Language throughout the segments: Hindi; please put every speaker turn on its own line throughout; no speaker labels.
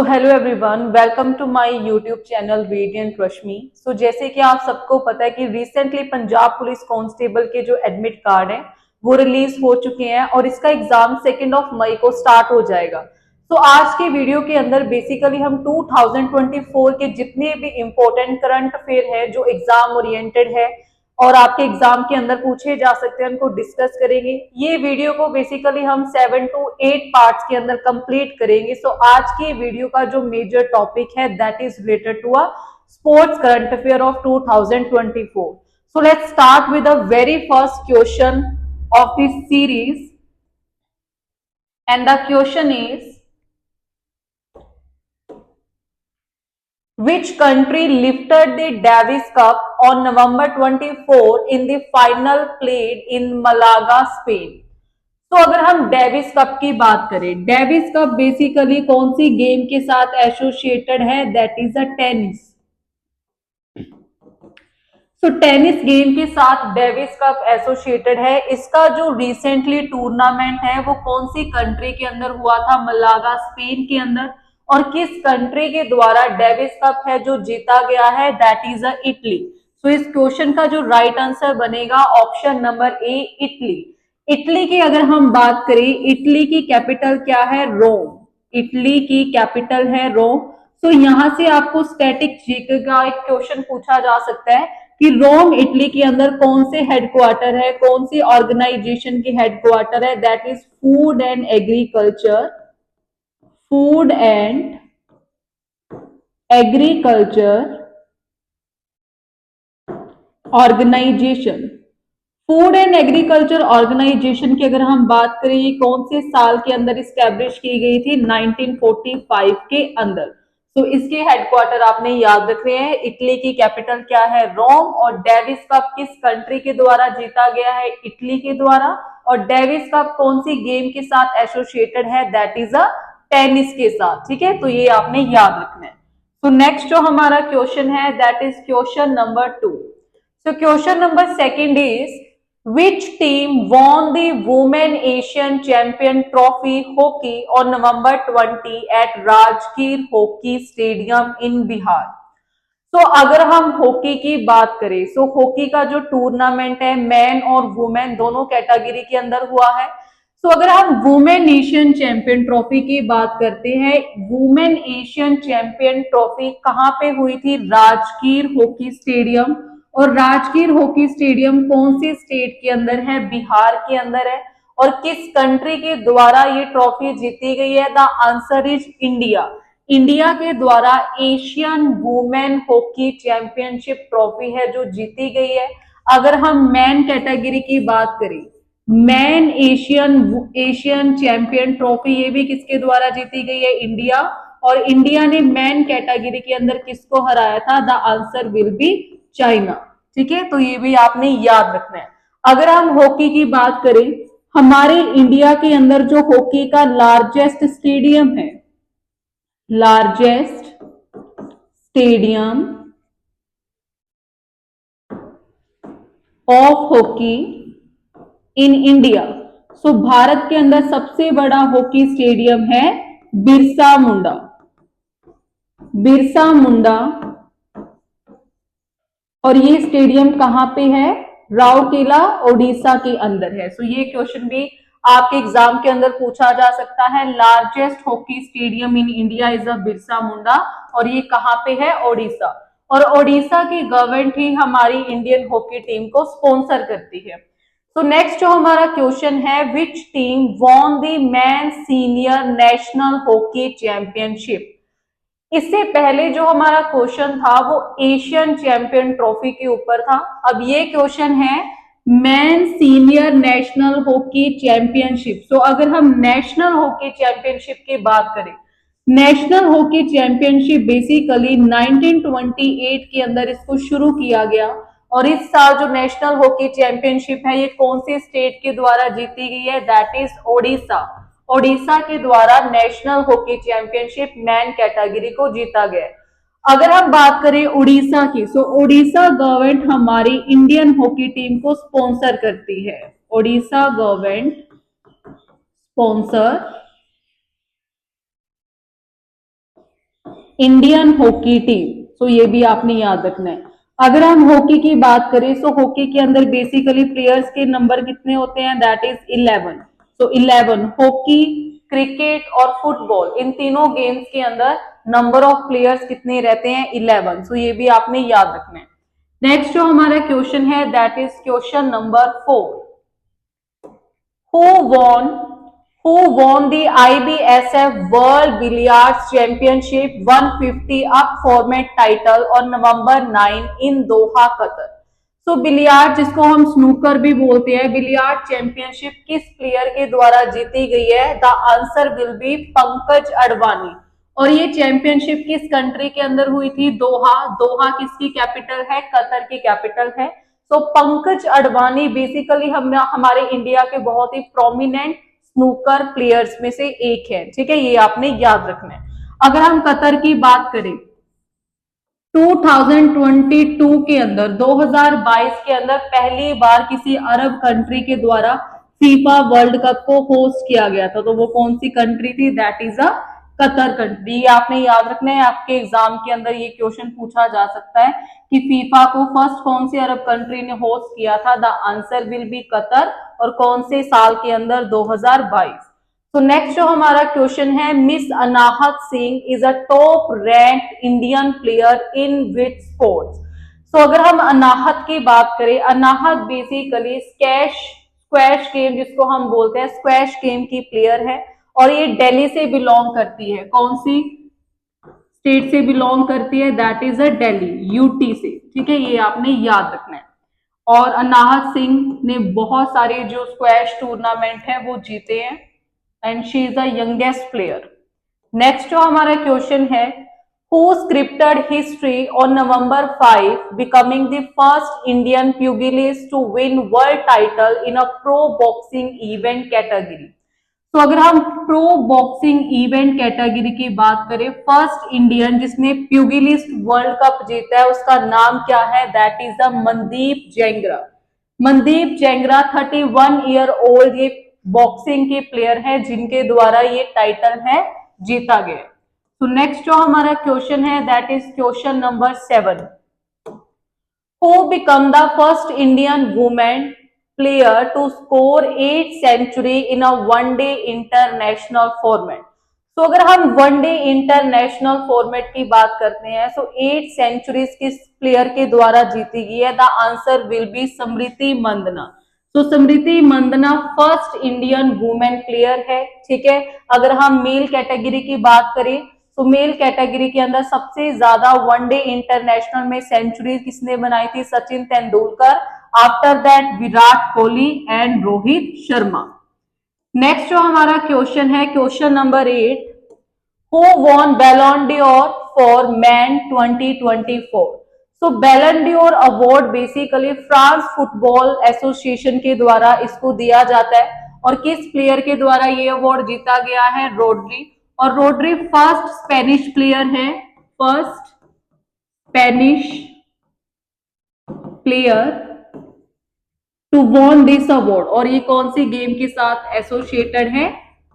Hello everyone, welcome to my YouTube channel radiant Rashmi. जैसे कि आप सबको पता है कि रिसेंटली पंजाब पुलिस कांस्टेबल के जो एडमिट कार्ड हैं वो रिलीज हो चुके हैं और इसका एग्जाम 2 मई को स्टार्ट हो जाएगा। आज के वीडियो के अंदर बेसिकली हम 2024 के जितने भी इम्पोर्टेंट करंट अफेयर है जो एग्जाम ओरिएंटेड है और आपके एग्जाम के अंदर पूछे जा सकते हैं उनको डिस्कस करेंगे। ये वीडियो को बेसिकली हम 7 to 8 पार्ट्स के अंदर कंप्लीट करेंगे। आज की वीडियो का जो मेजर टॉपिक है that is related to a sports current affair of 2024। Let's start with the very first question of this series and the question is which country lifted the Davis Cup on November 24 in the final played in Malaga, Spain? तो अगर हम डेविस कप की बात करें, डेविस कप बेसिकली कौन सी गेम के साथ एसोसिएटेड है? That is a tennis. Tennis game के साथ डेविस कप एसोसिएटेड है। इसका जो रिसेंटली टूर्नामेंट है वो कौन सी कंट्री के अंदर हुआ था? मलागा, स्पेन के अंदर। और किस कंट्री के द्वारा डेविस कप है जो जीता गया है? That is a Italy. इस क्वेश्चन का जो राइट आंसर बनेगा ऑप्शन नंबर ए, इटली। इटली की अगर हम बात करें, इटली की कैपिटल क्या है? रोम। इटली की कैपिटल है रोम। यहां से आपको स्टैटिक जीके का एक क्वेश्चन पूछा जा सकता है कि रोम इटली के अंदर कौन से हेडक्वार्टर है, कौन सी ऑर्गेनाइजेशन की हेडक्वार्टर है? That is food and agriculture, food and agriculture organisation. Food and agriculture organisation की अगर हम बात करें, ये कौन से साल के अंदर स्टैब्लिश की गई थी? 1945 के अंदर। इसके हेडक्वार्टर आपने याद रखने हैं। इटली की कैपिटल क्या है? रोम। और डेविस कप किस कंट्री के द्वारा जीता गया है? इटली के द्वारा। और डेविस कप कौन सी गेम के साथ एसोसिएटेड है? दैट इज अ टेनिस के साथ। ठीक है, तो ये आपने याद रखना है। नेक्स्ट जो हमारा क्वेश्चन है that is question number 2। Question number second is which team won the Women Asian Champion Trophy Hockey on November 20 at Rajgir Hockey Stadium in Bihar? अगर हम हॉकी की बात करें, हॉकी का जो टूर्नामेंट है मैन और वुमेन दोनों कैटेगरी के अंदर हुआ है। अगर हम वुमेन एशियन चैंपियन ट्रॉफी की बात करते हैं, वुमेन एशियन चैंपियन ट्रॉफी कहाँ पे हुई थी? Rajgir hockey stadium. और राजगीर हॉकी स्टेडियम कौन सी स्टेट के अंदर है? बिहार के अंदर है। और किस कंट्री के द्वारा ये ट्रॉफी जीती गई है? The answer is India. India के द्वारा Asian women hockey championship trophy है जो जीती गई है। अगर हम मैन कैटेगरी की बात करें, मैन एशियन चैंपियन ट्रॉफी ये भी किसके द्वारा जीती गई है? इंडिया। और इंडिया ने मैन कैटेगरी के अंदर किसको हराया था? The answer will be China. ठीक है, तो ये भी आपने याद रखना है। अगर हम हॉकी की बात करें, हमारे इंडिया के अंदर जो हॉकी का लार्जेस्ट स्टेडियम है, largest stadium of hockey in India, Bharat के अंदर सबसे बड़ा हॉकी स्टेडियम है बिरसा मुंडा। बिरसा मुंडा। और ये स्टेडियम कहां पे है? राउरकेला ओडिशा के अंदर है। ये क्वेश्चन भी आपके एग्जाम के अंदर पूछा जा सकता है। Largest hockey stadium in India is a Birsa Munda. और ये कहां पे है? ओडिशा। और ओडिशा की गवर्नमेंट ही हमारी इंडियन हॉकी टीम को स्पॉन्सर करती है। नेक्स्ट जो हमारा क्वेश्चन है, which team won the man senior national hockey championship? इससे पहले जो हमारा क्वेश्चन था वो एशियन चैंपियन ट्रॉफी के ऊपर था। अब ये क्वेश्चन है man senior national hockey championship. अगर हम नेशनल हॉकी चैंपियनशिप की बात करें, नेशनल हॉकी चैंपियनशिप बेसिकली 1928 के अंदर इसको शुरू किया गया। और इस साल जो नेशनल हॉकी चैंपियनशिप है ये कौन सी स्टेट के द्वारा जीती गई है? That is Odisha. ओडिशा के द्वारा national hockey championship man category को जीता गया। अगर हम बात करें उड़ीसा की, उड़ीसा गवर्नमेंट हमारी इंडियन हॉकी टीम को स्पॉन्सर करती है। Orissa government sponsor Indian hockey team. So ये भी आपने याद रखना है। अगर हम हॉकी की बात करें तो हॉकी के अंदर बेसिकली प्लेयर्स के नंबर कितने होते हैं, that is 11। So 11 hockey, cricket और फुटबॉल, इन तीनों गेम्स के अंदर नंबर ऑफ प्लेयर्स कितने रहते हैं, 11। सो ये भी आपने याद रखना है। नेक्स्ट जो हमारा क्वेश्चन है that is question number 4। Who won who won the IBSF World Billiards Championship 150 up format title on November 9 in Doha, Qatar? So billiard जिसको हम स्नूकर भी बोलते हैं, बिलियार्ड चैंपियनशिप किस प्लेयर के द्वारा जीती गई है? The answer will be Pankaj Advani. और ये चैंपियनशिप किस कंट्री के अंदर हुई थी? दोहा। दोहा किसकी कैपिटल है? कतर की कैपिटल है। तो पंकज अडवाणी बेसिकली हम हमारे इंडिया के बहुत ही प्रोमिनेंट स्नूकर प्लेयर्स में से एक है। ठीक है, ये आपने याद रखना है। अगर हम कतर की बात करें 2022 के अंदर, 2022 के अंदर पहली बार किसी अरब कंट्री के द्वारा फीफा वर्ल्ड कप को होस्ट किया गया था। तो वो कौन सी कंट्री थी? That is a Qatar country. ये आपने याद रखना है, आपके एग्जाम के अंदर ये क्वेश्चन पूछा जा सकता है कि फीफा को फर्स्ट कौन सी अरब कंट्री ने होस्ट किया था? The answer will be Qatar. और कौन से साल के अंदर? 2022। तो नेक्स्ट जो हमारा क्वेश्चन है, Miss Anahat Singh is a top rank Indian player in which sports? तो अगर हम अनाहत की बात करें, अनाहत बेसिकली स्क्वैश गेम जिसको हम बोलते हैं, स्क्वैश गेम की प्लेयर है और ये दिल्ली से बिलोंग करती है। कौन सी स्टेट से बिलोंग करती है? That is a Delhi, UT से। ठीक है, ये आपने याद रखना है। और अनाहत सिंह ने बहुत सारे जो स्क्वैश टूर्नामेंट है वो जीते हैं and she is the youngest player. Next जो हमारा क्वेश्चन है, who scripted history on November 5 becoming the first Indian pugilist to win world title in a pro boxing event category? तो अगर हम प्रो बॉक्सिंग इवेंट कैटेगरी की बात करें, फर्स्ट इंडियन जिसने प्यूगिलिस्ट वर्ल्ड कप जीता है उसका नाम क्या है? That is the Mandeep Jangra. Mandeep Jangra 31 year old ये बॉक्सिंग के प्लेयर है जिनके द्वारा ये टाइटल है जीता गया। तो नेक्स्ट जो हमारा क्वेश्चन है that is question number 7। Who become the first Indian women player to score 8 century in a one day international format? तो अगर हम वन डे इंटरनेशनल फॉर्मेट की बात करते हैं तो 8 सेंचुरीज किस प्लेयर के द्वारा जीती गई है? द आंसर विल बी स्मृति मंदना। तो स्मृति Mandhana first Indian women player है। ठीक है, अगर हम मेल कैटेगरी की बात करें तो मेल कैटेगरी के अंदर सबसे ज्यादा वनडे इंटरनेशनल में सेंचुरी किसने बनाई थी? Sachin Tendulkar. After that Virat Kohli and Rohit Sharma. Next जो हमारा क्वेश्चन है क्वेश्चन नंबर 8, हु वॉन बैलन डोर फॉर मैन 2024? तो बैलन door award basically France football association के द्वारा इसको दिया जाता है। और किस प्लेयर के द्वारा ये अवार्ड जीता गया है? रोड्री। और रोड्री फर्स्ट स्पेनिश प्लेयर है, first Spanish player to won this award. और ये कौन सी गेम के साथ एसोसिएटेड है?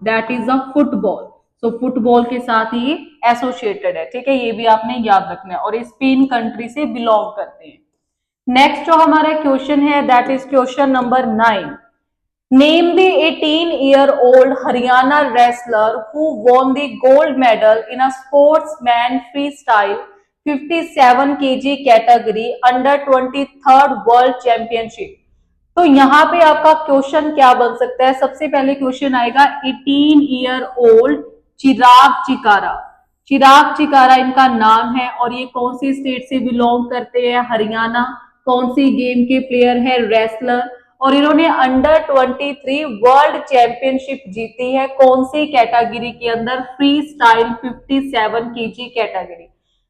That is a football. तो फुटबॉल के साथ ये एसोसिएटेड है। ठीक है, ये भी आपने याद रखना है। और स्पेन कंट्री से बिलोंग करते हैं। नेक्स्ट जो हमारा क्वेश्चन है that is question number 9। Name the 18-year-old Haryana wrestler who won the gold medal in a sportsman freestyle 57 kg category under 23rd World Championship? तो यहाँ पे आपका क्वेश्चन क्या बन सकता है? सबसे पहले क्वेश्चन आएगा 18 ईयर ओल्ड चिराग चिकारा। चिराग चिकारा इनका नाम है और ये कौन सी स्टेट से बिलोंग करते हैं? हरियाणा। कौन सी गेम के प्लेयर है? रेसलर। और इन्होंने अंडर 23 वर्ल्ड चैंपियनशिप जीती है। कौन सी कैटेगरी के अंदर? Free style 57 KG category.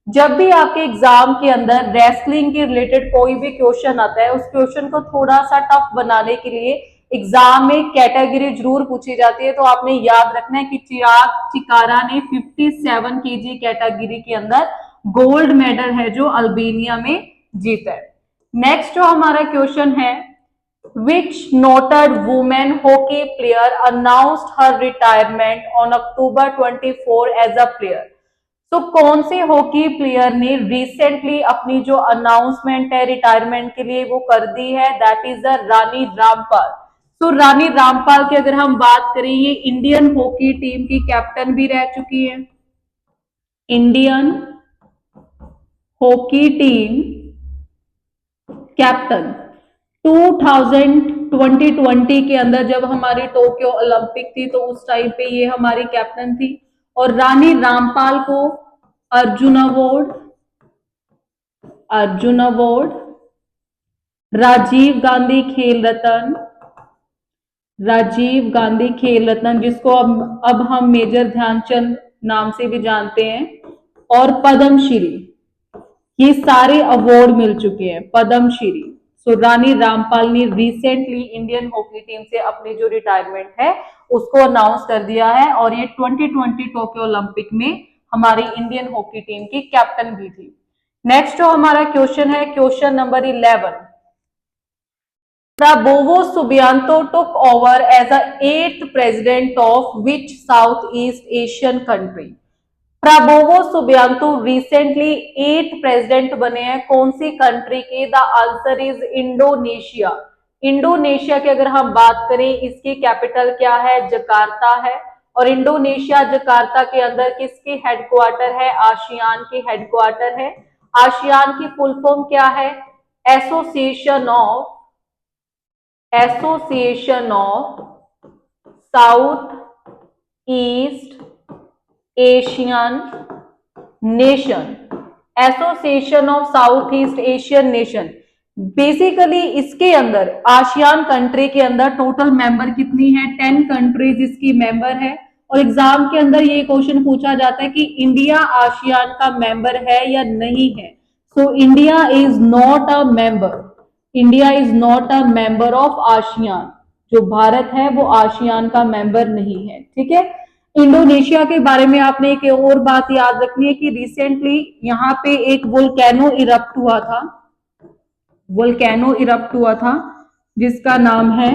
जब भी आपके एग्जाम के अंदर रेसलिंग के रिलेटेड कोई भी क्वेश्चन आता है उस क्वेश्चन को थोड़ा सा टफ बनाने के लिए एग्जाम में कैटेगरी जरूर पूछी जाती है। तो आपने याद रखना है कि चिराग चिकारा ने 57 केजी कैटेगरी के अंदर गोल्ड मेडल है जो अल्बेनिया में जीता है। नेक्स्ट जो हमारा क्वेश्चन है, which noted women hockey player announced her retirement on October 24 as a player? तो कौन से हॉकी प्लेयर ने रिसेंटली अपनी जो अनाउंसमेंट है रिटायरमेंट के लिए वो कर दी है, that is the Rani Rampal. तो रानी रामपाल की अगर हम बात करें, ये इंडियन हॉकी टीम की कैप्टन भी रह चुकी है। इंडियन हॉकी टीम कैप्टन 2020 के अंदर जब हमारी टोक्यो ओलंपिक थी तो उस टाइम पे ये हमारी कैप्टन थी। और रानी रामपाल को अर्जुन अवार्ड, अर्जुन अवार्ड, राजीव गांधी खेल रत्न, राजीव गांधी खेल रत्न जिसको अब हम मेजर ध्यानचंद नाम से भी जानते हैं, और पद्मश्री, ये सारे अवार्ड मिल चुके हैं, पद्मश्री। सो रानी रामपाल ने रिसेंटली इंडियन हॉकी टीम से अपनी जो रिटायरमेंट है उसको अनाउंस कर दिया है, और ये 2020 टोक्यो ओलंपिक में हमारी इंडियन हॉकी टीम की कैप्टन भी थी। नेक्स्ट जो हमारा क्वेश्चन है, question number 11, Prabowo Subianto took over as the 8th president of which Southeast Asian country? Prabowo Subianto recently 8th president बने हैं, कौन सी कंट्री के? The answer is Indonesia. Indonesia की अगर हम बात करें, इसकी कैपिटल क्या है? जकार्ता है। और इंडोनेशिया जकार्ता के अंदर किसके हेडक्वार्टर है? आसियान के हेडक्वार्टर है। आसियान की फुल फॉर्म क्या है? Association of south east Asian nation, association of south east Asian nation. Basically इसके अंदर आसियान कंट्री के अंदर टोटल मेंबर कितनी है? 10 कंट्रीज इसकी मेंबर है। और एग्जाम के अंदर ये क्वेश्चन पूछा जाता है कि इंडिया आसियान का मेंबर है या नहीं है। So India is not a member, India is not a member of ASEAN. जो भारत है वो आसियान का मेंबर नहीं है, ठीक है। इंडोनेशिया के बारे में आपने एक और बात याद रखनी है कि रिसेंटली यहाँ पे एक वोल्केनो इरप्ट हुआ था, वोल्केनो इरप्ट हुआ था जिसका नाम है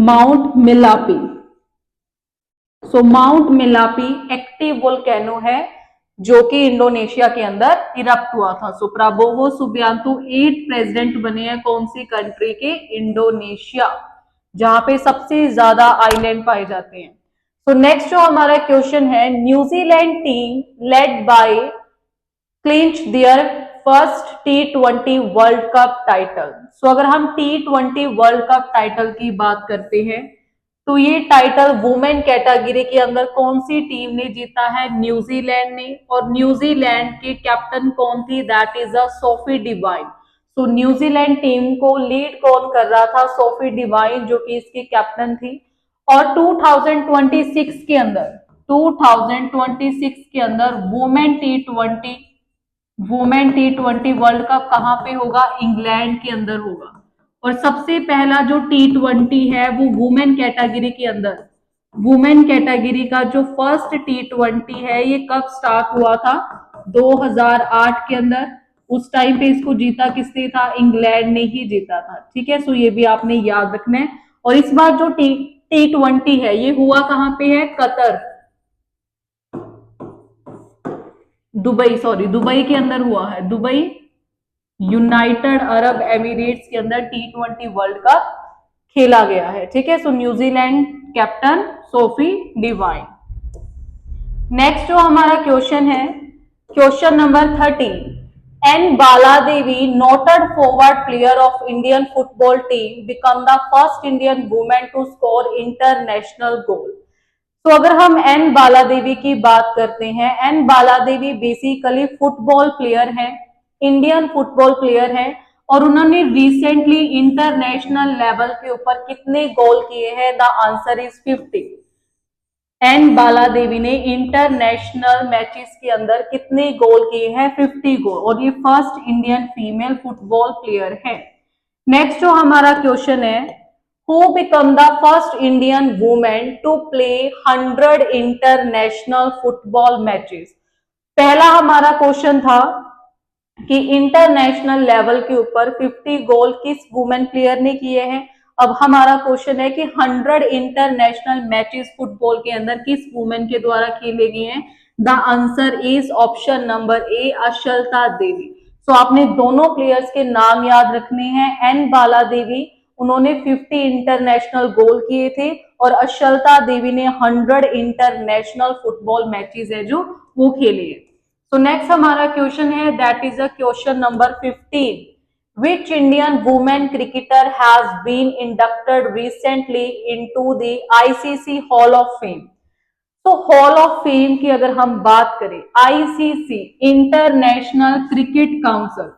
माउंट मिलापी। सो माउंट मिलापी एक्टिव वोल्केनो है जो कि इंडोनेशिया के अंदर इरप्ट हुआ था। सो प्राबोवो सुबियांतो 8 प्रेसिडेंट बने हैं, कौन सी कंट्री के? इंडोनेशिया, जहां पे सबसे ज्यादा आइलैंड पाए जाते हैं। तो नेक्स्ट जो हमारा क्वेश्चन है, New Zealand team led by clinch their first T20 world cup title. So अगर हम T20 वर्ल्ड कप टाइटल की बात करते हैं तो ये टाइटल वुमेन कैटेगरी के अंदर कौन सी टीम ने जीता है? न्यूजीलैंड ने। और न्यूजीलैंड की कैप्टन कौन थी? That is a Sophie Devine. तो न्यूजीलैंड टीम को लीड कौन कर रहा था? सोफी डिवाइन, जो कि इसकी कैप्टन थी। और 2026 के अंदर, 2026 के अंदर वुमेन T20 वर्ल्ड कप कहां पे होगा? इंग्लैंड के अंदर होगा। और सबसे पहला जो T20 है वो वुमेन कैटेगरी के अंदर, वुमेन कैटेगरी का जो फर्स्ट T20 है ये कब स्टार्ट हुआ था? 2008 के अंदर। उस टाइम पे इसको जीता किसने था? इंग्लैंड ने ही जीता था, ठीक है। सो ये भी आपने याद रखना है। और इस बार जो T20 है ये हुआ कहां पे है? कतर, दुबई के अंदर हुआ है। दुबई, यूनाइटेड अरब एमिरेट्स के अंदर T20 वर्ल्ड कप खेला गया है, ठीक है। So New Zealand captain Sophie Devine. Next जो हमारा क्वेश्चन है, question number 13, N Bala Devi noted forward player of Indian football team become the first Indian women to score international goal. तो अगर हम एन बाला देवी की बात करते हैं, एन बाला देवी बेसिकली फुटबॉल प्लेयर है, इंडियन फुटबॉल प्लेयर है। और उन्होंने रिसेंटली इंटरनेशनल लेवल के ऊपर कितने गोल किए हैं? The answer is 50। N Bala देवी ने इंटरनेशनल मैचेस के अंदर कितने गोल किए हैं? 50 गोल। और ये first Indian female football player है। नेक्स्ट जो हमारा क्वेश्चन है, who become the first Indian woman to play 100 international football matches? पहला हमारा क्वेश्चन था कि इंटरनेशनल लेवल के ऊपर 50 गोल किस वुमेन प्लेयर ने किए हैं? अब हमारा क्वेश्चन है कि 100 इंटरनेशनल मैचेस फुटबॉल के अंदर किस वुमेन के द्वारा खेले गए हैं? The answer is option number A, Ashalata Devi. तो आपने दोनों प्लेयर्स के नाम याद रखने हैं। एन बाला देवी, उन्होंने 50 इंटरनेशनल गोल किए थे, और अशलता देवी ने 100 इंटरनेशनल फुटबॉल मैचेस है जो वो खेले हैं। तो नेक्स्ट हमारा क्वेश्चन है, that is a question number 15। Which Indian women cricketer has been inducted recently into the ICC Hall of Fame? तो हॉल ऑफ फेम की अगर हम बात करें, ICC international cricket council,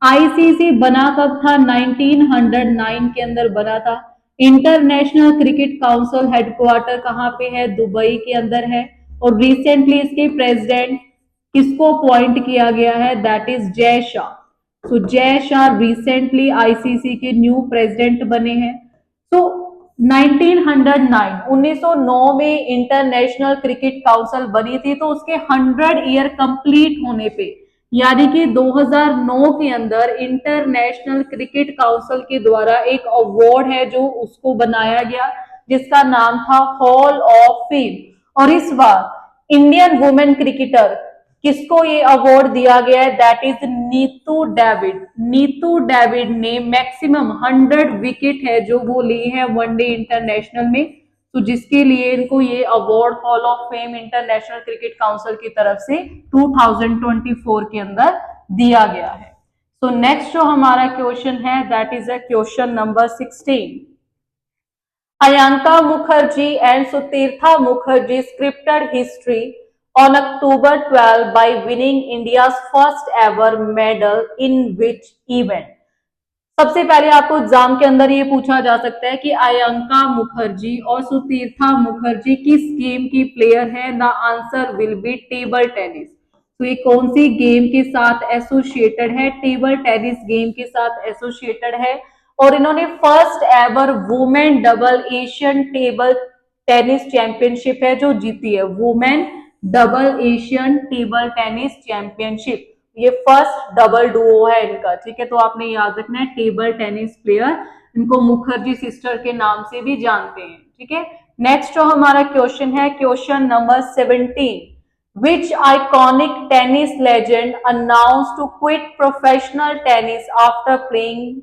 ICC बना कब था? 1909 के अंदर बना था। इंटरनेशनल क्रिकेट काउंसिल हेडक्वार्टर कहाँ पे है? दुबई के अंदर है। और रिसेंटली इसके प्रेसिडेंट किसको अपॉइंट किया गया है? That is Jay Shah. So Jay Shah recently ICC के न्यू प्रेसिडेंट बने हैं। तो 1909 में इंटरनेशनल क्रिकेट काउंसिल बनी थी, तो उसके 100 ईयर कंप्लीट होने पे, यानी कि 2009 के अंदर इंटरनेशनल क्रिकेट काउंसिल के द्वारा एक अवार्ड है जो उसको बनाया गया, जिसका नाम था हॉल ऑफ फेम। और इस बार इंडियन वुमेन क्रिकेटर किसको ये अवार्ड दिया गया है? That is Neetu David. Neetu David ने मैक्सिमम 100 विकेट है जो वो लिए हैं वनडे इंटरनेशनल में, तो जिसके लिए इनको ये award hall of fame international cricket council की तरफ से 2024 के अंदर दिया गया है। तो नेक्स्ट जो हमारा क्वेश्चन है, that is a question number 16। Ayanka Mukherjee and Sutirtha Mukherjee scripted history on October 12 by winning India's first ever medal in which event? सबसे पहले आपको एग्जाम के अंदर ये पूछा जा सकता है कि अयंका मुखर्जी और सुतीर्था मुखर्जी किस गेम की प्लेयर है? The answer will be table tennis. तो ये कौन सी गेम के साथ एसोसिएटेड है? टेबल टेनिस गेम के साथ एसोसिएटेड है। और इन्होंने first ever women double Asian table tennis championship है जो जीती है, women double Asian table tennis championship. ये फर्स्ट डबल डुओ है इनका, ठीक है। तो आपने याद रखना है टेबल टेनिस प्लेयर, इनको मुखर्जी सिस्टर के नाम से भी जानते हैं, ठीक है। नेक्स्ट जो हमारा क्वेश्चन है, question number 17। Which iconic tennis legend announced to quit professional tennis after playing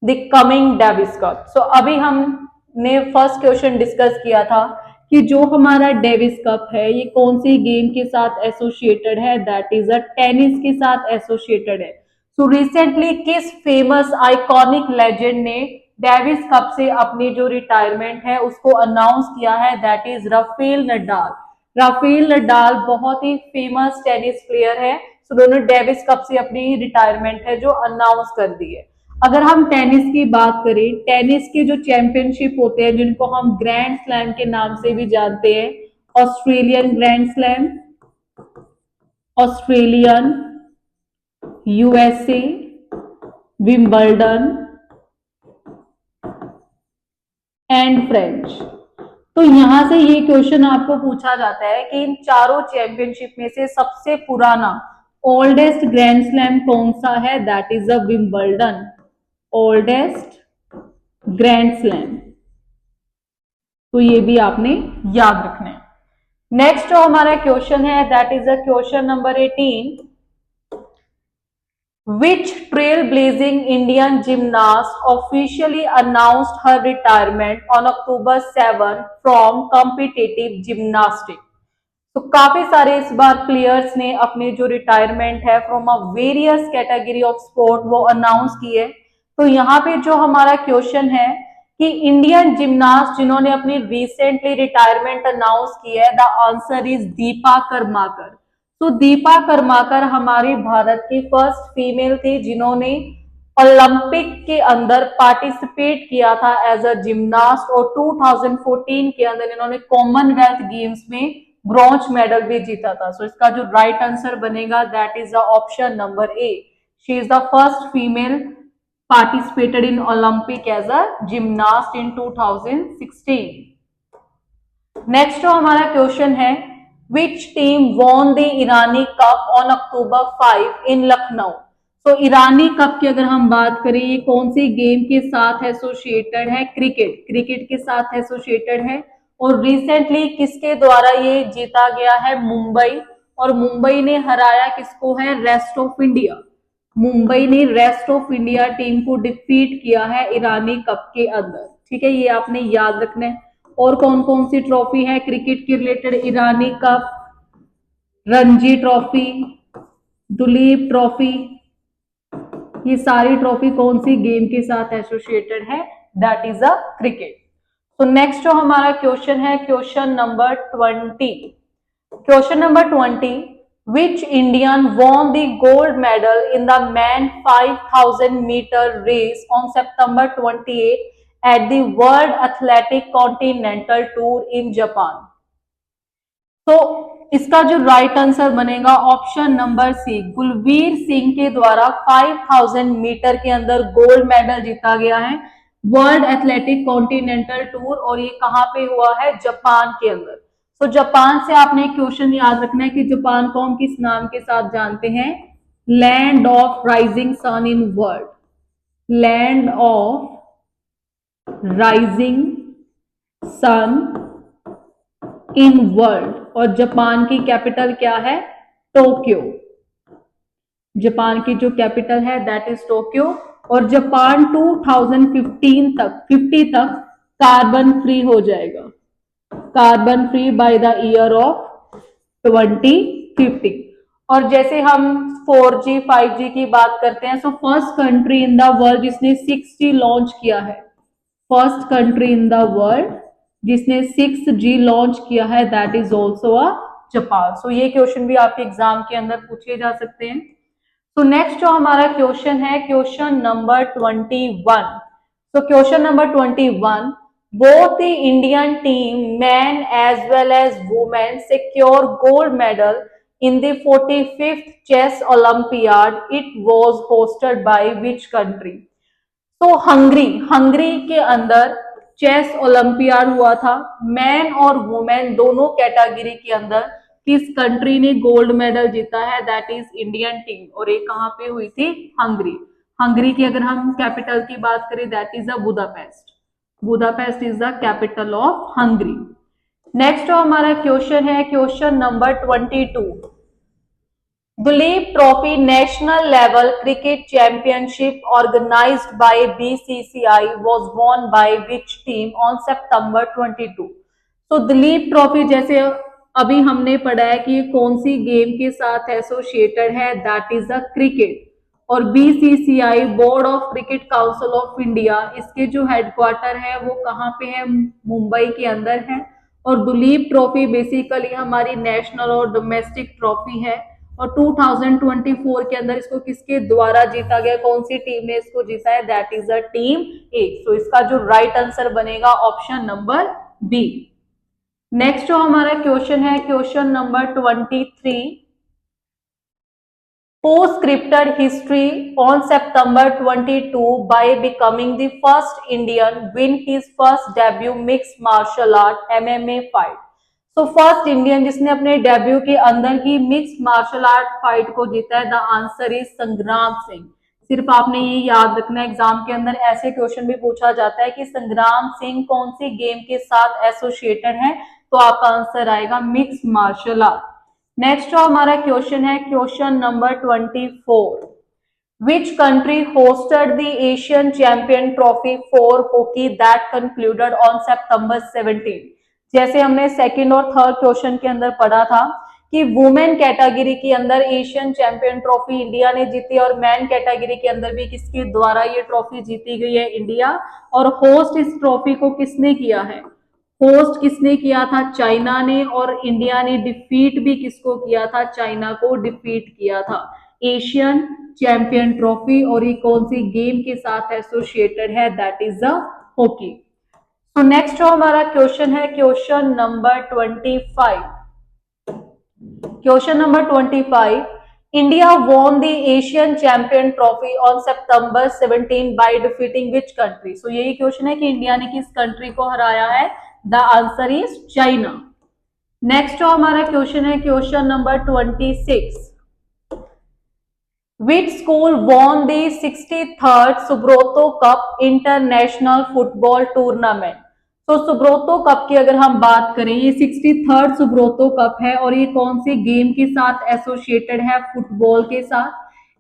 the coming Davis Cup? So अभी हमने फर्स्ट क्वेश्चन डिस्कस किया था कि जो हमारा डेविस कप है ये कौन सी गेम के साथ एसोसिएटेड है? दैट इज अ टेनिस के साथ एसोसिएटेड है। सो रिसेंटली किस फेमस आइकॉनिक लेजेंड ने डेविस कप से अपनी जो रिटायरमेंट है उसको अनाउंस किया है? That is Rafael Nadal. Rafael Nadal बहुत ही फेमस टेनिस प्लेयर है, सो उन्होंने डेविस कप से अपनी रिटायरमेंट है जो अनाउंस कर दी है। अगर हम टेनिस की बात करें, टेनिस के जो चैंपियनशिप होते हैं जिनको हम ग्रैंड स्लैम के नाम से भी जानते हैं, Australian grand slam, Australian, USA, Wimbledon and French. तो यहां से ये क्वेश्चन आपको पूछा जाता है कि इन चारों चैंपियनशिप में से सबसे पुराना ओल्डेस्ट ग्रैंड स्लैम कौन सा है? That is a Wimbledon, oldest grand slam. तो ये भी आपने याद रखना है। नेक्स्ट जो हमारा क्वेश्चन है, that is a question number 18। Which trailblazing Indian gymnast officially announced her retirement on October 7 from competitive gymnastics? तो काफी सारे इस बार प्लेयर्स ने अपने जो रिटायरमेंट है from a various category of sport वो अनाउंस किए। तो यहाँ पे जो हमारा क्वेश्चन है कि इंडियन जिम्नास्ट जिन्होंने अपनी रिसेंटली रिटायरमेंट अनाउंस की है, the answer is Deepa Karmakar. तो दीपा कर्माकर हमारे भारत की फर्स्ट फीमेल थी जिन्होंने ओलंपिक के अंदर पार्टिसिपेट किया था एज अ जिम्नास्ट, और 2014 के अंदर इन्होंने कॉमनवेल्थ गेम्स में ब्रॉन्ज मेडल भी जीता था। सो इसका जो राइट आंसर बनेगा that is the option number A. She is the first female participated in Olympic as a gymnast in 2016. Next जो हमारा क्वेश्चन है, which team won the Irani Cup on October 5 in Lucknow? तो ईरानी कप की अगर हम बात करें, ये कौन सी गेम के साथ एसोसिएटेड है? क्रिकेट, क्रिकेट के साथ एसोसिएटेड है। और रिसेंटली किसके द्वारा ये जीता गया है? मुंबई। और मुंबई ने हराया किसको है? Rest of India. मुंबई ने रेस्ट ऑफ इंडिया टीम को डिफीट किया है ईरानी कप के अंदर। ठीक है, ये आपने याद रखना है। और कौन कौन सी ट्रॉफी है क्रिकेट के related? Irani cup, Ranji trophy, Duleep trophy, ये सारी ट्रॉफी कौन सी गेम के साथ एसोसिएटेड है? That is a cricket. तो नेक्स्ट जो हमारा क्वेश्चन है, question number 20। Question number 20, which Indian won the gold medal in the man 5000 meter race on September 28 at the World Athletic Continental Tour in Japan? तो इसका जो राइट आंसर बनेगा option number C, Gulveer Singh के द्वारा 5000 मीटर के अंदर गोल्ड मेडल जीता गया है वर्ल्ड एथलेटिक कॉन्टिनेंटल टूर। और ये कहां पे हुआ है? जापान के अंदर। तो जापान से आपने क्वेश्चन याद रखना है कि जापान को हम किस नाम के साथ जानते हैं? Land of rising sun in world, land of rising sun in world. और जापान की कैपिटल क्या है? टोक्यो। जापान की जो कैपिटल है दैट इज टोक्यो। और जापान 2015 तक 50 तक कार्बन फ्री हो जाएगा, carbon free by the year of 2050। और जैसे हम 4G 5G की बात करते हैं, so first country in the world जिसने 6G लॉन्च किया है, first country in the world जिसने 6G लॉन्च किया है that is also a Japan. So ये क्वेश्चन भी आपके एग्जाम के अंदर पूछे जा सकते हैं। तो नेक्स्ट जो हमारा क्वेश्चन है, क्वेश्चन नंबर 21। तो question number 21, both the Indian team men as well as women secure gold medal in the 45th chess olympiad. It was hosted by which country? तो हंगरी, हंगरी के अंदर चेस ओलंपियाड हुआ था। मैन और वुमेन दोनों कैटेगरी के अंदर किस कंट्री ने गोल्ड मेडल जीता है? That is Indian team. और ये कहां पे हुई थी? हंगरी। हंगरी की अगर हम कैपिटल की बात करें that is the Budapest. Budapest is the capital of Hungary. Next जो हमारा क्वेश्चन है, question number 22, Duleep Trophy National Level Cricket Championship organized by BCCI was won by which team on September 22? तो दुलीप ट्रॉफी जैसे अभी हमने पढ़ा है कि कौन सी गेम के साथ एसोसिएटेड है, दैट इज द क्रिकेट। और BCCI board of cricket council of India, इसके जो हेडक्वार्टर है वो कहाँ पे है? मुंबई के अंदर है। और दुलीप ट्रॉफी बेसिकली हमारी नेशनल और डोमेस्टिक ट्रॉफी है। और 2024 के अंदर इसको किसके द्वारा जीता गया? कौन सी टीम ने इसको जीता है? दैट इज अ टीम ए। तो इसका जो राइट आंसर बनेगा ऑप्शन नंबर बी। नेक्स्ट जो हमारा क्वेश्चन है, question number 23, who scripted history on September 22 by becoming the first Indian win his first debut mixed martial art MMA fight? तो फर्स्ट इंडियन जिसने अपने डेब्यू के अंदर ही मिक्स मार्शल आर्ट फाइट को जीता है, द आंसर इज संग्राम सिंह। सिर्फ आपने ये याद रखना, एग्जाम के अंदर ऐसे क्वेश्चन भी पूछा जाता है कि संग्राम सिंह कौन सी गेम के साथ एसोसिएटेड है, तो आपका आंसर आएगा मिक्स मार्शल आर्ट। नेक्स्ट जो हमारा क्वेश्चन है, question number 24, which country hosted the Asian Champion Trophy for hockey that concluded on September 17? जैसे हमने सेकंड और थर्ड क्वेश्चन के अंदर पढ़ा था कि वुमेन कैटेगरी के अंदर एशियन चैंपियन ट्रॉफी इंडिया ने जीती और मैन कैटेगरी के अंदर भी किसके द्वारा ये ट्रॉफी जीती गई है? इंडिया। और होस्ट इस ट्रॉफी को किसने किया है? होस्ट किसने किया था? चाइना ने। और इंडिया ने डिफीट भी किसको किया था? चाइना को डिफीट किया था। एशियन चैंपियन ट्रॉफी, और ये कौन सी गेम के साथ एसोसिएटेड है? That is the hockey. तो नेक्स्ट जो हमारा क्वेश्चन है, question number 25। Question number 25, India won the Asian champion trophy on September 17 by defeating which country? So यही क्वेश्चन है कि इंडिया ने किस कंट्री को हराया है? The answer is China. Next जो हमारा क्वेश्चन है, question number 26, Which school won the 63rd Subroto Cup International Football Tournament? तो सुब्रोतो कप की अगर हम बात करें, ये 63rd सुब्रोतो कप है और ये कौन से गेम के साथ एसोसिएटेड है? फुटबॉल के साथ।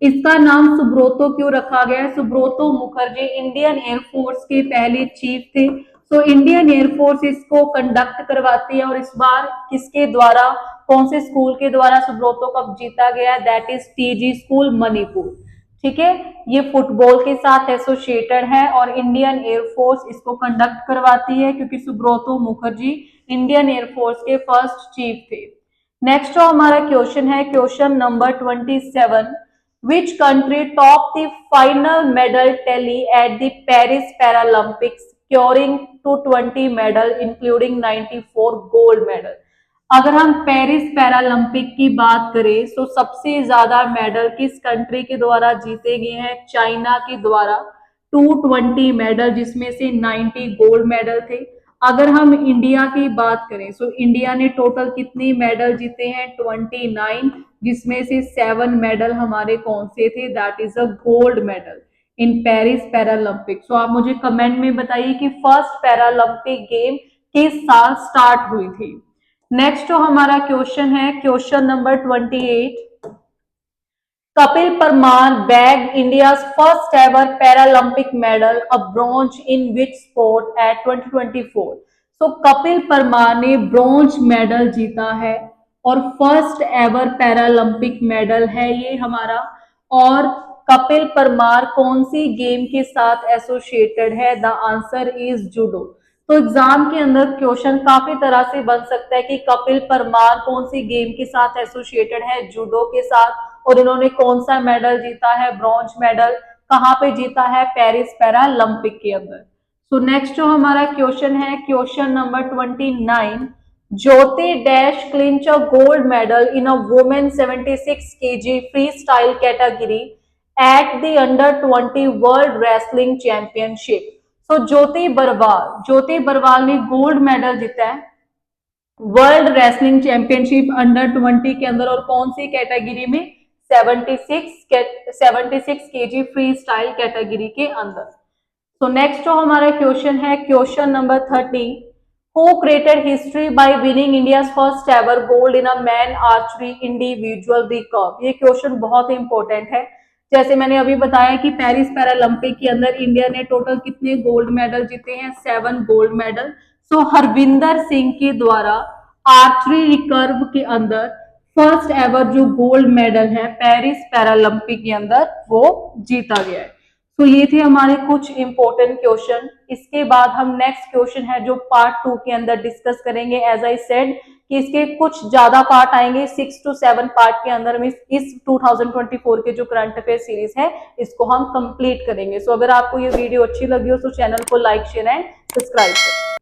इसका नाम सुब्रोतो क्यों रखा गया है? सुब्रोतो मुखर्जी इंडियन एयरफोर्स के पहले चीफ थे। तो इंडियन एयरफोर्स इसको कंडक्ट करवाती है और इस बार किसके द्वारा, कौन से स्कूल के द्वारा सुब्रोतो कप जीता गया? That is TG school Manipur. ठीक है, ये फुटबॉल के साथ एसोसिएटेड है और इंडियन एयरफोर्स इसको कंडक्ट करवाती है क्योंकि सुब्रोतो मुखर्जी इंडियन एयरफोर्स के फर्स्ट चीफ थे। नेक्स्ट जो हमारा क्वेश्चन है, question number 27, which country topped the final medal tally at the Paris Paralympics, scoring 220 medal including 94 gold medal? अगर हम पेरिस पैरालंपिक की बात करें तो सबसे ज्यादा मेडल किस कंट्री के द्वारा जीते गए हैं? चाइना के द्वारा 220 मेडल, जिसमें से 90 गोल्ड मेडल थे। अगर हम इंडिया की बात करें तो इंडिया ने टोटल कितने मेडल जीते हैं? 29, जिसमें से 7 मेडल हमारे कौन से थे? That is a gold medal in Paris Paralympic. So आप मुझे कमेंट में बताइए कि फर्स्ट पैरालंपिक गेम किस साल स्टार्ट हुई थी। नेक्स्ट जो हमारा क्वेश्चन है, question number 28, Kapil Parmar bagged India's first ever Paralympic medal, a bronze in which sport at 2024? So Kapil Parmar ने ब्रॉन्ज मेडल जीता है और फर्स्ट एवर पैरालंपिक मेडल है ये हमारा। और कपिल परमार कौन सी गेम के साथ एसोसिएटेड है? The answer is judo. तो एग्जाम के अंदर क्वेश्चन काफी तरह से बन सकता है कि कपिल परमार कौन सी गेम के साथ एसोसिएटेड है? जूडो के साथ। और इन्होंने कौन सा मेडल जीता है? Bronze medal. कहाँ पे जीता है? पेरिस पैरालंपिक के अंदर। सो नेक्स्ट जो हमारा क्वेश्चन है, question number 29, Jyoti dash clinch a gold medal in a women 76 kg freestyle category at the under 20 world wrestling championship. So Jyoti Barwal ने गोल्ड मेडल जीता है वर्ल्ड रेसलिंग चैंपियनशिप अंडर 20 के अंदर, और कौन सी कैटेगरी में? 76 केजी फ्री स्टाइल कैटेगरी के अंदर। तो नेक्स्ट जो हमारा क्वेश्चन है, question number 30, who created history by winning India's first ever gold in a man archery individual recurve? ये क्वेश्चन बहुत इंपॉर्टेंट है। जैसे मैंने अभी बताया कि पेरिस पैरालंपिक के अंदर इंडिया ने टोटल कितने गोल्ड मेडल जीते हैं? 7 गोल्ड मेडल। सो हरविंदर सिंह के द्वारा आर्चरी रिकर्व के अंदर फर्स्ट एवर जो गोल्ड मेडल है पेरिस पैरालंपिक के अंदर वो जीता गया है। तो ये थे हमारे कुछ इंपॉर्टेंट क्वेश्चन। इसके बाद हम नेक्स्ट क्वेश्चन है जो पार्ट 2 के अंदर डिस्कस करेंगे। एज आई सेड कि इसके कुछ ज्यादा पार्ट आएंगे, 6 to 7 पार्ट के अंदर में इस 2024 के जो करंट अफेयर सीरीज है इसको हम कंप्लीट करेंगे। सो अगर आपको ये वीडियो अच्छी लगी हो तो चैनल को लाइक शेयर एंड सब्सक्राइब करें।